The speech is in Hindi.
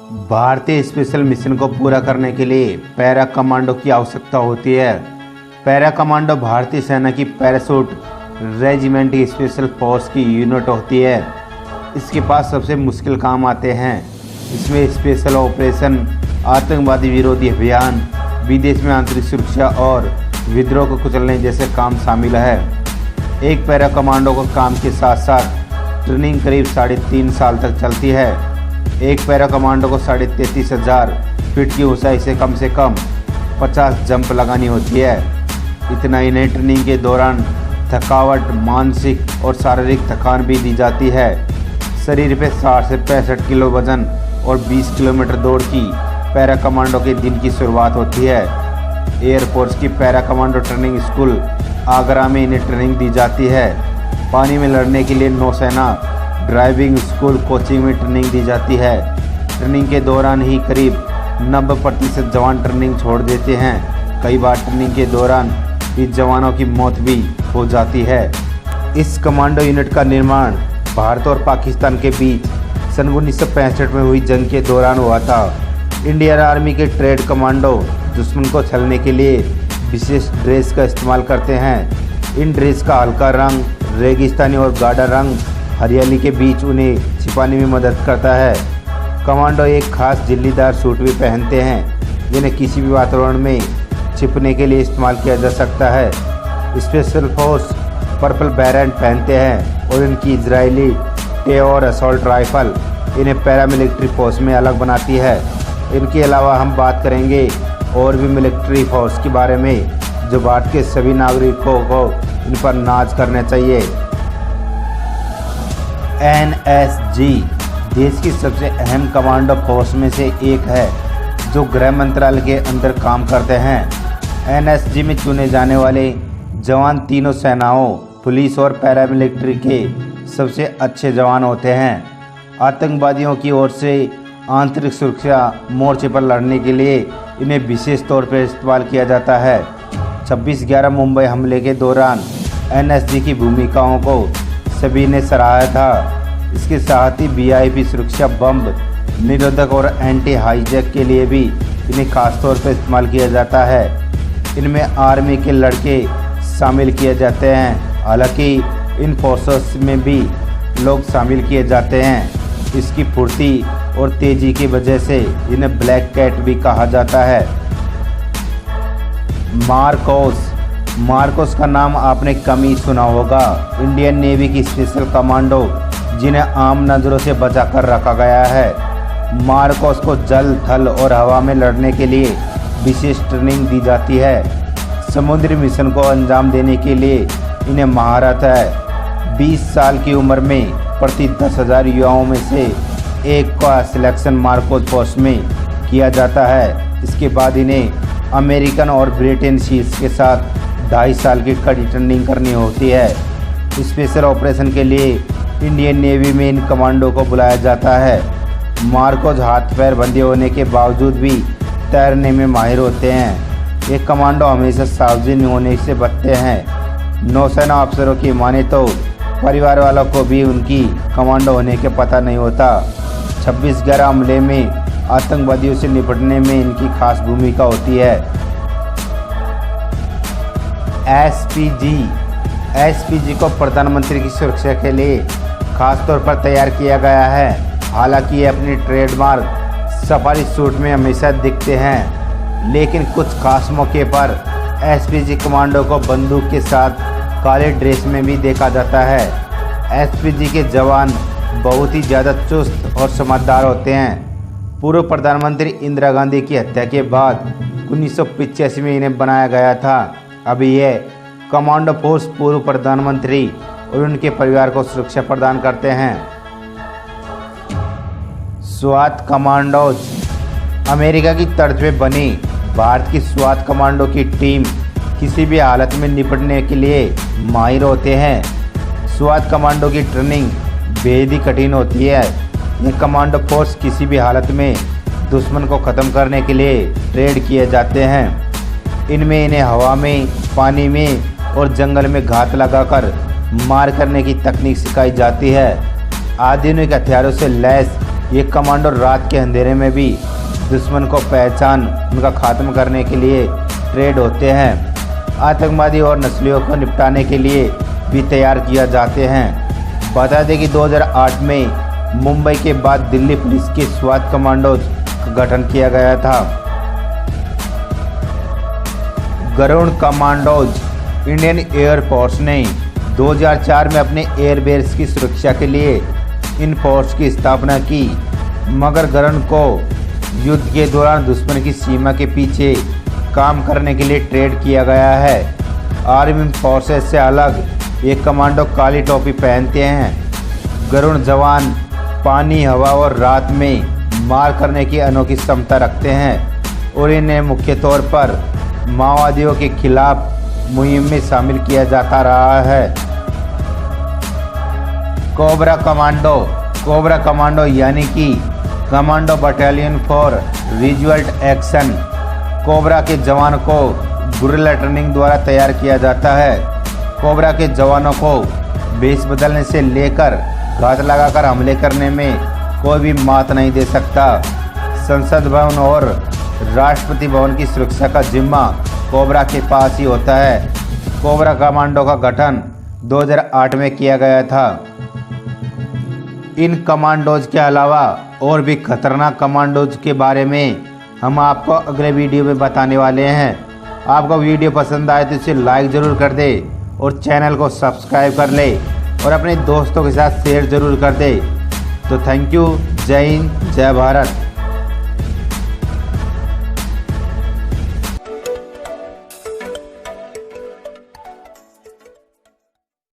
भारतीय स्पेशल मिशन को पूरा करने के लिए पैरा कमांडो की आवश्यकता होती है। पैरा कमांडो भारतीय सेना की पैराशूट रेजिमेंट की स्पेशल फोर्स की यूनिट होती है। इसके पास सबसे मुश्किल काम आते हैं। इसमें स्पेशल ऑपरेशन, आतंकवादी विरोधी अभियान, विदेश में आंतरिक सुरक्षा और विद्रोह को कुचलने जैसे काम शामिल है। एक पैरा कमांडो को काम के साथ साथ ट्रेनिंग करीब 3.5 साल तक चलती है। एक पैरा कमांडो को 33,500 फीट की ऊंचाई से कम 50 जंप लगानी होती है। इतना ही नहीं, ट्रेनिंग के दौरान थकावट, मानसिक और शारीरिक थकान भी दी जाती है। शरीर पे 60 से 65 किलो वजन और 20 किलोमीटर दौड़ की पैरा कमांडो के दिन की शुरुआत होती है। एयरफोर्स की para commando training school Agra में इन्हें ट्रेनिंग दी जाती है। पानी में लड़ने के लिए नौसेना ड्राइविंग स्कूल कोचिंग में ट्रेनिंग दी जाती है। ट्रेनिंग के दौरान ही करीब 90% जवान ट्रेनिंग छोड़ देते हैं। कई बार ट्रेनिंग के दौरान इस जवानों की मौत भी हो जाती है। इस कमांडो यूनिट का निर्माण भारत और पाकिस्तान के बीच सन 1965 में हुई जंग के दौरान हुआ था। इंडियन आर्मी के ट्रेड कमांडो दुश्मन को छलने के लिए विशेष ड्रेस का इस्तेमाल करते हैं। इन ड्रेस का हल्का रंग, रेगिस्तानी और गाढ़ा रंग हरियाली के बीच उन्हें छिपाने में मदद करता है। कमांडो एक खास झिल्लीदार सूट भी पहनते हैं, जिन्हें किसी भी वातावरण में छिपने के लिए इस्तेमाल किया जा सकता है। स्पेशल फोर्स पर्पल बैरेंट पहनते हैं और इनकी इजरायली टेओर असॉल्ट राइफल इन्हें पैरामिलिट्री फोर्स में अलग बनाती है। इनके अलावा हम बात करेंगे और भी मिलिट्री फोर्स के बारे में, जो भारत के सभी नागरिकों को इन पर नाज करना चाहिए। एनएसजी देश की सबसे अहम कमांडो फोर्स में से एक है, जो गृह मंत्रालय के अंदर काम करते हैं। एनएसजी में चुने जाने वाले जवान तीनों सेनाओं, पुलिस और पैरामिलिट्री के सबसे अच्छे जवान होते हैं। आतंकवादियों की ओर से आंतरिक सुरक्षा मोर्चे पर लड़ने के लिए इन्हें विशेष तौर पर इस्तेमाल किया जाता है। 26/11 मुंबई हमले के दौरान एनएसजी की भूमिकाओं को सभी ने सराहा था। इसके साथ ही वीआईपी सुरक्षा, बम निरोधक और एंटी हाईजैक के लिए भी इन्हें खासतौर पर इस्तेमाल किया जाता है। इनमें आर्मी के लड़के शामिल किए जाते हैं। हालांकि इन फोर्सेस में भी लोग शामिल किए जाते हैं। इसकी फुर्ती और तेजी की वजह से इन्हें ब्लैक कैट भी कहा जाता है। मार्कोस का नाम आपने कम ही सुना होगा। इंडियन नेवी की स्पेशल कमांडो, जिन्हें आम नज़रों से बचा कर रखा गया है। मार्कोस को जल, थल और हवा में लड़ने के लिए विशेष ट्रेनिंग दी जाती है। समुद्री मिशन को अंजाम देने के लिए इन्हें महारत है। 20 साल की उम्र में प्रति 10,000 युवाओं में से एक का सिलेक्शन मार्कोस फोर्स में किया जाता है। इसके बाद इन्हें अमेरिकन और ब्रिटेन सील्स के साथ 2.5 साल की कड़ी ट्रेनिंग करनी होती है। स्पेशल ऑपरेशन के लिए इंडियन नेवी में इन कमांडो को बुलाया जाता है। मार्कोस हाथ पैर बंधे होने के बावजूद भी तैरने में माहिर होते हैं। ये कमांडो हमेशा सावधान होने से बचते हैं। नौसेना अफसरों की माने तो परिवार वालों को भी उनकी कमांडो होने के पता नहीं होता। 26/11 हमले में आतंकवादियों से निपटने में इनकी खास भूमिका होती है। एसपीजी को प्रधानमंत्री की सुरक्षा के लिए खास तौर पर तैयार किया गया है। हालांकि ये अपनी ट्रेडमार्क सफारी सूट में हमेशा दिखते हैं, लेकिन कुछ खास मौके पर एसपीजी कमांडो को बंदूक के साथ काले ड्रेस में भी देखा जाता है। एसपीजी के जवान बहुत ही ज़्यादा चुस्त और समझदार होते हैं। पूर्व प्रधानमंत्री इंदिरा गांधी की हत्या के बाद 1985 में इन्हें बनाया गया था। अभी यह कमांडो फोर्स पूर्व प्रधानमंत्री और उनके परिवार को सुरक्षा प्रदान करते हैं। स्वात कमांडोज अमेरिका की तर्ज पे बनी भारत की स्वात कमांडो की टीम किसी भी हालत में निपटने के लिए माहिर होते हैं। स्वात कमांडो की ट्रेनिंग बेहद ही कठिन होती है। ये कमांडो फोर्स किसी भी हालत में दुश्मन को ख़त्म करने के लिए ट्रेड किए जाते हैं। इनमें इन्हें हवा में, पानी में और जंगल में घात लगाकर मार करने की तकनीक सिखाई जाती है। आधुनिक हथियारों से लैस ये कमांडो रात के अंधेरे में भी दुश्मन को पहचान उनका खात्मा करने के लिए ट्रेड होते हैं। आतंकवादी और नस्लियों को निपटाने के लिए भी तैयार किया जाते हैं। बता दें कि 2008 में मुंबई के बाद दिल्ली पुलिस के स्वात कमांडोज का गठन किया गया था। Garud commandos Indian Air Force ने 2004 में अपने एयरबेस की सुरक्षा के लिए इन फोर्स की स्थापना की, मगर गरुड़ को युद्ध के दौरान दुश्मन की सीमा के पीछे काम करने के लिए ट्रेड किया गया है। आर्मी फोर्सेस से अलग ये कमांडो काली टोपी पहनते हैं। गरुड़ जवान पानी, हवा और रात में मार करने की अनोखी क्षमता रखते हैं और इन्हें मुख्य तौर पर माओवादियों के खिलाफ मुहिम में शामिल किया जाता रहा है। कोबरा कमांडो यानी कि commando battalion for result action cobra के जवान को गुरिल्ला ट्रेनिंग द्वारा तैयार किया जाता है। कोबरा के जवानों को भेष बदलने से लेकर घात लगाकर हमले करने में कोई भी मात नहीं दे सकता। संसद भवन और राष्ट्रपति भवन की सुरक्षा का जिम्मा कोबरा के पास ही होता है। कोबरा कमांडो का गठन 2008 में किया गया था। इन कमांडोज के अलावा और भी खतरनाक कमांडोज के बारे में हम आपको अगले वीडियो में बताने वाले हैं। आपको वीडियो पसंद आए तो इसे लाइक ज़रूर कर दे और चैनल को सब्सक्राइब कर ले और अपने दोस्तों के साथ शेयर ज़रूर कर दे। तो थैंक यू। जय हिंद, जय भारत।